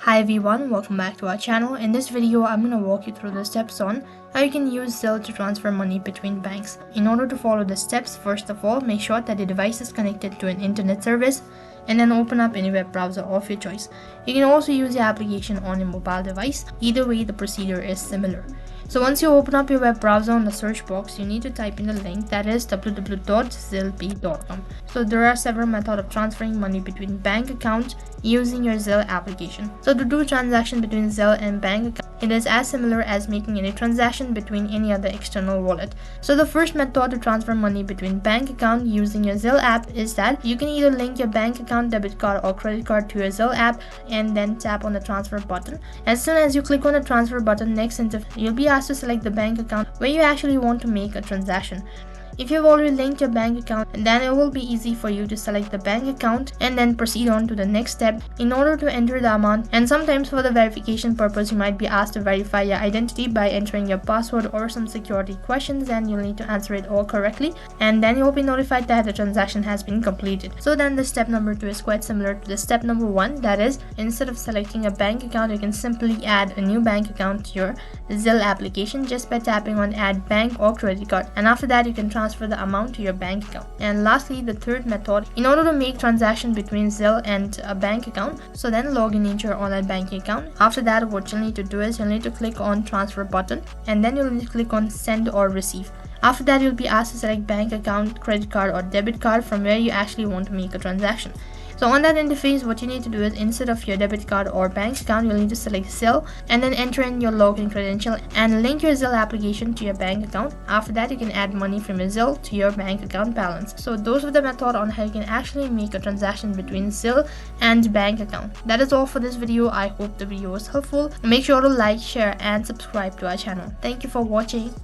Hi everyone, welcome back to our channel. In this video, I'm going to walk you through the steps on how you can use Zelle to transfer money between banks. In order to follow the steps, first of all, make sure that the device is connected to an internet service and then open up any web browser of your choice. You can also use the application on your mobile device. Either way, the procedure is similar. So once you open up your web browser, on the search box, you need to type in the link that is www.zelle.com. So there are several methods of transferring money between bank accounts using your Zelle application. So to do a transaction between Zelle and bank account, it is as similar as making any transaction between any other external wallet. So the first method to transfer money between bank account using your Zelle app is that you can either link your bank account, debit card or credit card to your Zelle app and then tap on the transfer button. As soon as you click on the transfer button, next you'll be asked to select the bank account where you actually want to make a transaction. If you've already linked your bank account, then it will be easy for you to select the bank account and then proceed on to the next step in order to enter the amount. And sometimes for the verification purpose, you might be asked to verify your identity by entering your password or some security questions, and you'll need to answer it all correctly, and then you'll be notified that the transaction has been completed. So then the step number 2 is quite similar to the step number 1, that is, instead of selecting a bank account, you can simply add a new bank account to your Zelle application just by tapping on add bank or credit card, and after that you can transfer the amount to your bank account. And lastly, the third method, in order to make transaction between Zelle and a bank account, so then log in into your online banking account. After that, what you'll need to do is you'll need to click on transfer button and then you'll need to click on send or receive. After that, you'll be asked to select bank account, credit card or debit card from where you actually want to make a transaction. So on that interface, what you need to do is instead of your debit card or bank account, you'll need to select Zelle and then enter in your login credential and link your Zelle application to your bank account. After that, you can add money from your Zelle to your bank account balance. So those are the methods on how you can actually make a transaction between Zelle and bank account. That is all for this video. I hope the video was helpful. Make sure to like, share and subscribe to our channel. Thank you for watching.